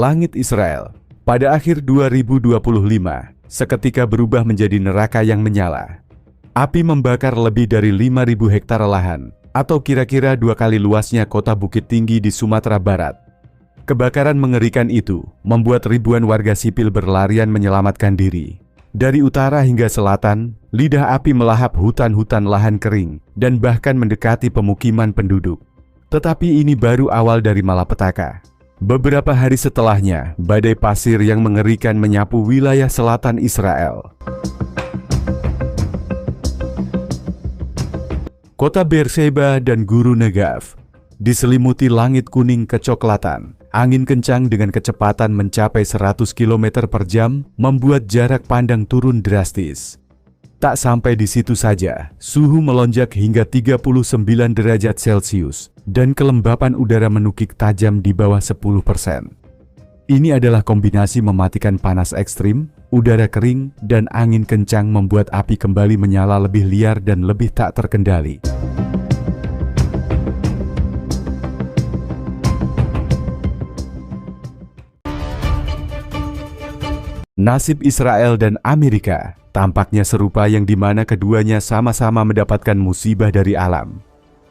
langit Israel pada akhir 2025 seketika berubah menjadi neraka yang menyala. Api membakar lebih dari 5.000 hektar lahan, atau kira-kira 2 kali luasnya kota Bukit Tinggi di Sumatera Barat. Kebakaran mengerikan itu membuat ribuan warga sipil berlarian menyelamatkan diri. Dari utara hingga selatan, lidah api melahap hutan-hutan lahan kering dan bahkan mendekati pemukiman penduduk. Tetapi ini baru awal dari malapetaka. Beberapa hari setelahnya, badai pasir yang mengerikan menyapu wilayah selatan Israel. Kota Beersheba dan Guru Negev diselimuti langit kuning kecoklatan. Angin kencang dengan kecepatan mencapai 100 km per jam membuat jarak pandang turun drastis. Tak sampai di situ saja, suhu melonjak hingga 39 derajat Celcius dan kelembapan udara menukik tajam di bawah 10%. Ini adalah kombinasi mematikan panas ekstrim, udara kering, dan angin kencang membuat api kembali menyala lebih liar dan lebih tak terkendali. Nasib Israel dan Amerika tampaknya serupa, yang dimana keduanya sama-sama mendapatkan musibah dari alam.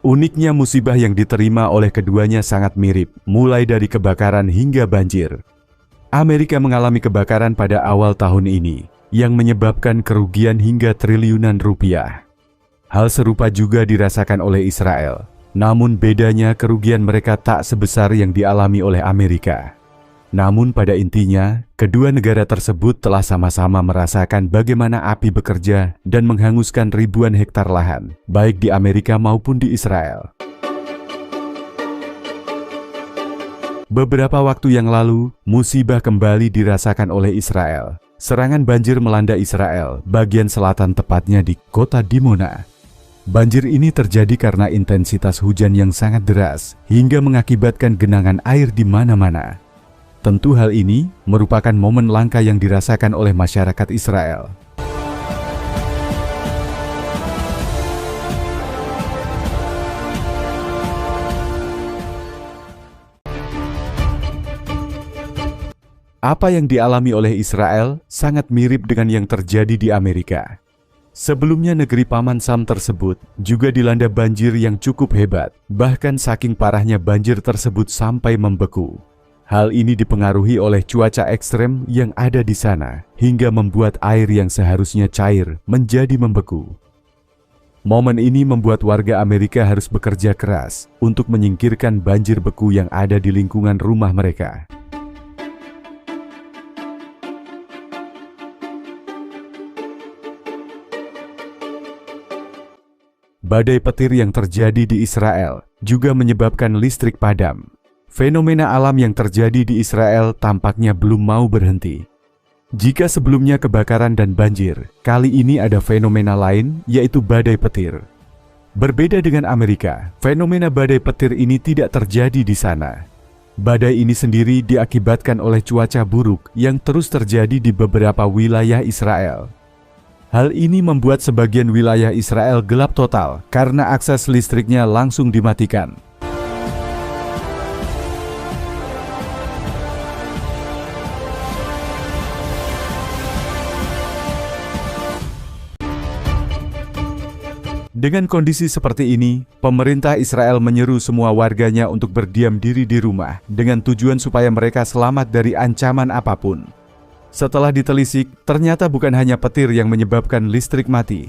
Uniknya musibah yang diterima oleh keduanya sangat mirip, mulai dari kebakaran hingga banjir. Amerika mengalami kebakaran pada awal tahun ini, yang menyebabkan kerugian hingga triliunan rupiah. Hal serupa juga dirasakan oleh Israel, namun bedanya kerugian mereka tak sebesar yang dialami oleh Amerika. Namun pada intinya, kedua negara tersebut telah sama-sama merasakan bagaimana api bekerja dan menghanguskan ribuan hektar lahan, baik di Amerika maupun di Israel. Beberapa waktu yang lalu, musibah kembali dirasakan oleh Israel. Serangan banjir melanda Israel, bagian selatan tepatnya di kota Dimona. Banjir ini terjadi karena intensitas hujan yang sangat deras, hingga mengakibatkan genangan air di mana-mana. Tentu hal ini merupakan momen langka yang dirasakan oleh masyarakat Israel. Apa yang dialami oleh Israel sangat mirip dengan yang terjadi di Amerika. Sebelumnya negeri Paman Sam tersebut juga dilanda banjir yang cukup hebat, bahkan saking parahnya banjir tersebut sampai membeku. Hal ini dipengaruhi oleh cuaca ekstrem yang ada di sana, hingga membuat air yang seharusnya cair menjadi membeku. Momen ini membuat warga Amerika harus bekerja keras untuk menyingkirkan banjir beku yang ada di lingkungan rumah mereka. Badai petir yang terjadi di Israel juga menyebabkan listrik padam. Fenomena alam yang terjadi di Israel tampaknya belum mau berhenti. Jika sebelumnya kebakaran dan banjir, kali ini ada fenomena lain, yaitu badai petir. Berbeda dengan Amerika, fenomena badai petir ini tidak terjadi di sana. Badai ini sendiri diakibatkan oleh cuaca buruk yang terus terjadi di beberapa wilayah Israel. Hal ini membuat sebagian wilayah Israel gelap total karena akses listriknya langsung dimatikan. Dengan kondisi seperti ini, pemerintah Israel menyeru semua warganya untuk berdiam diri di rumah dengan tujuan supaya mereka selamat dari ancaman apapun. Setelah ditelisik, ternyata bukan hanya petir yang menyebabkan listrik mati.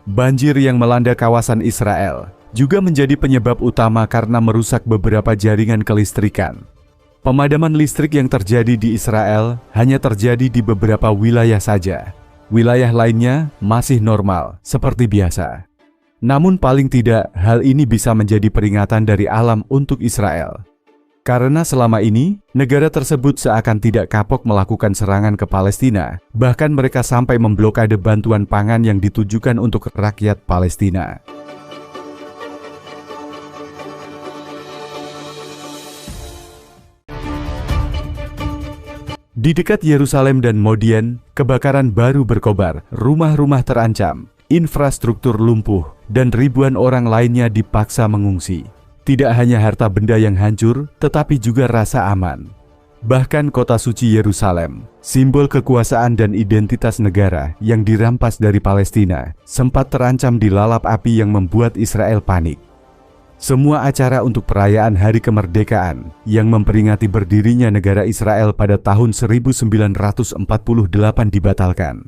Banjir yang melanda kawasan Israel juga menjadi penyebab utama karena merusak beberapa jaringan kelistrikan. Pemadaman listrik yang terjadi di Israel hanya terjadi di beberapa wilayah saja. Wilayah lainnya masih normal, seperti biasa. Namun paling tidak, hal ini bisa menjadi peringatan dari alam untuk Israel. Karena selama ini, negara tersebut seakan tidak kapok melakukan serangan ke Palestina, bahkan mereka sampai memblokade bantuan pangan yang ditujukan untuk rakyat Palestina. Di dekat Yerusalem dan Modian, kebakaran baru berkobar, rumah-rumah terancam, infrastruktur lumpuh, dan ribuan orang lainnya dipaksa mengungsi. Tidak hanya harta benda yang hancur, tetapi juga rasa aman. Bahkan kota suci Yerusalem, simbol kekuasaan dan identitas negara yang dirampas dari Palestina, sempat terancam dilalap api yang membuat Israel panik. Semua acara untuk perayaan Hari Kemerdekaan yang memperingati berdirinya negara Israel pada tahun 1948 dibatalkan.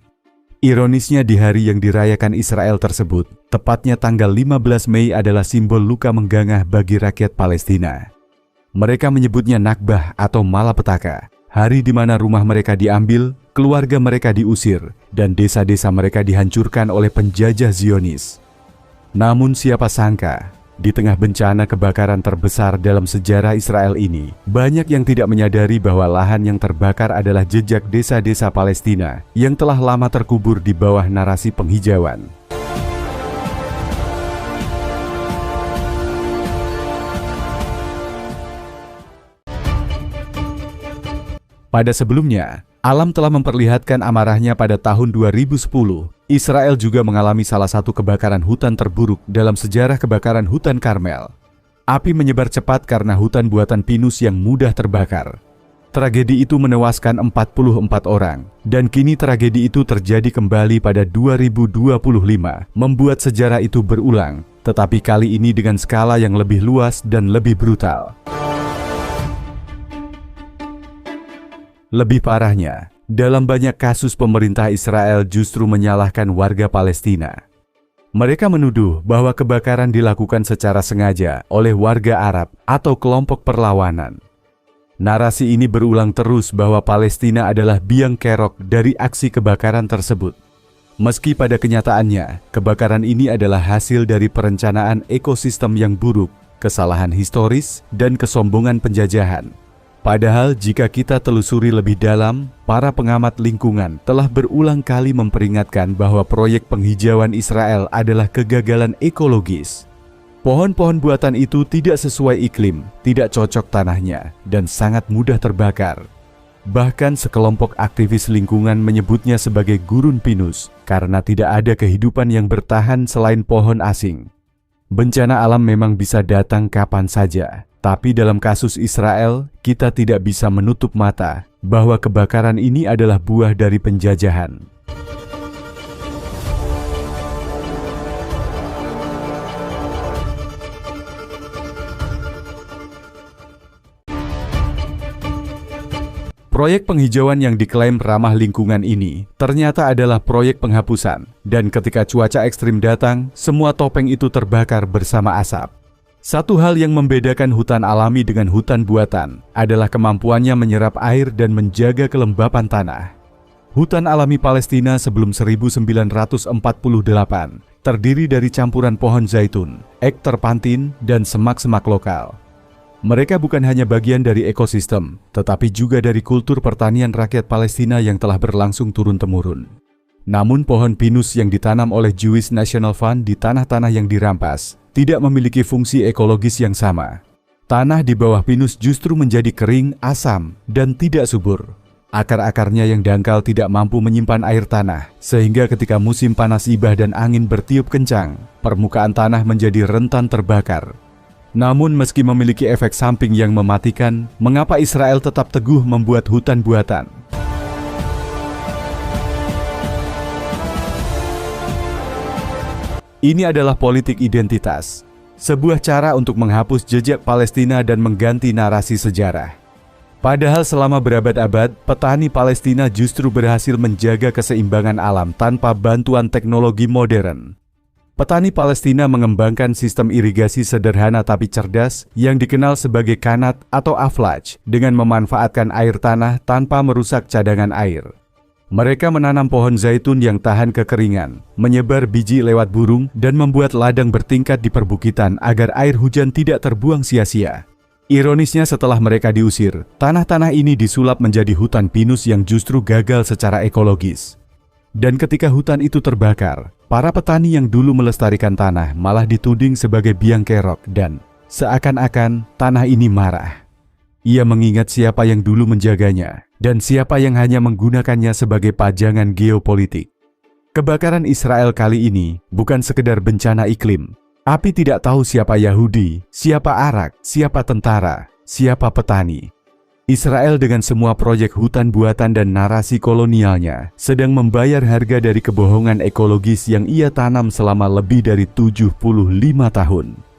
Ironisnya di hari yang dirayakan Israel tersebut, tepatnya tanggal 15 Mei adalah simbol luka menggangah bagi rakyat Palestina. Mereka menyebutnya Nakbah atau malapetaka, hari di mana rumah mereka diambil, keluarga mereka diusir, dan desa-desa mereka dihancurkan oleh penjajah Zionis. Namun siapa sangka, di tengah bencana kebakaran terbesar dalam sejarah Israel ini, banyak yang tidak menyadari bahwa lahan yang terbakar adalah jejak desa-desa Palestina yang telah lama terkubur di bawah narasi penghijauan. Pada sebelumnya, alam telah memperlihatkan amarahnya pada tahun 2010. Israel juga mengalami salah satu kebakaran hutan terburuk dalam sejarah kebakaran hutan Karmel. Api menyebar cepat karena hutan buatan pinus yang mudah terbakar. Tragedi itu menewaskan 44 orang, dan kini tragedi itu terjadi kembali pada 2025, membuat sejarah itu berulang, tetapi kali ini dengan skala yang lebih luas dan lebih brutal. Lebih parahnya, dalam banyak kasus pemerintah Israel justru menyalahkan warga Palestina. Mereka menuduh bahwa kebakaran dilakukan secara sengaja oleh warga Arab atau kelompok perlawanan. Narasi ini berulang terus bahwa Palestina adalah biang kerok dari aksi kebakaran tersebut. Meski pada kenyataannya, kebakaran ini adalah hasil dari perencanaan ekosistem yang buruk, kesalahan historis, dan kesombongan penjajahan. Padahal jika kita telusuri lebih dalam, para pengamat lingkungan telah berulang kali memperingatkan bahwa proyek penghijauan Israel adalah kegagalan ekologis. Pohon-pohon buatan itu tidak sesuai iklim, tidak cocok tanahnya, dan sangat mudah terbakar. Bahkan sekelompok aktivis lingkungan menyebutnya sebagai gurun pinus karena tidak ada kehidupan yang bertahan selain pohon asing. Bencana alam memang bisa datang kapan saja. Tapi dalam kasus Israel, kita tidak bisa menutup mata bahwa kebakaran ini adalah buah dari penjajahan. Proyek penghijauan yang diklaim ramah lingkungan ini ternyata adalah proyek penghapusan, dan ketika cuaca ekstrim datang, semua topeng itu terbakar bersama asap. Satu hal yang membedakan hutan alami dengan hutan buatan adalah kemampuannya menyerap air dan menjaga kelembapan tanah. Hutan alami Palestina sebelum 1948 terdiri dari campuran pohon zaitun, ek terpantin, dan semak-semak lokal. Mereka bukan hanya bagian dari ekosistem, tetapi juga dari kultur pertanian rakyat Palestina yang telah berlangsung turun-temurun. Namun pohon pinus yang ditanam oleh Jewish National Fund di tanah-tanah yang dirampas tidak memiliki fungsi ekologis yang sama. Tanah di bawah pinus justru menjadi kering, asam, dan tidak subur. Akar-akarnya yang dangkal tidak mampu menyimpan air tanah, sehingga ketika musim panas ibah dan angin bertiup kencang, permukaan tanah menjadi rentan terbakar. Namun meski memiliki efek samping yang mematikan, mengapa Israel tetap teguh membuat hutan buatan? Ini adalah politik identitas, sebuah cara untuk menghapus jejak Palestina dan mengganti narasi sejarah. Padahal selama berabad-abad, petani Palestina justru berhasil menjaga keseimbangan alam tanpa bantuan teknologi modern. Petani Palestina mengembangkan sistem irigasi sederhana tapi cerdas yang dikenal sebagai kanat atau aflaj dengan memanfaatkan air tanah tanpa merusak cadangan air. Mereka menanam pohon zaitun yang tahan kekeringan, menyebar biji lewat burung, dan membuat ladang bertingkat di perbukitan agar air hujan tidak terbuang sia-sia. Ironisnya setelah mereka diusir, tanah-tanah ini disulap menjadi hutan pinus yang justru gagal secara ekologis. Dan ketika hutan itu terbakar, para petani yang dulu melestarikan tanah malah dituding sebagai biang kerok dan seakan-akan tanah ini marah. Ia mengingat siapa yang dulu menjaganya dan siapa yang hanya menggunakannya sebagai pajangan geopolitik. Kebakaran Israel kali ini bukan sekedar bencana iklim. Api tidak tahu siapa Yahudi, siapa Arak, siapa tentara, siapa petani. Israel dengan semua proyek hutan buatan dan narasi kolonialnya sedang membayar harga dari kebohongan ekologis yang ia tanam selama lebih dari 75 tahun.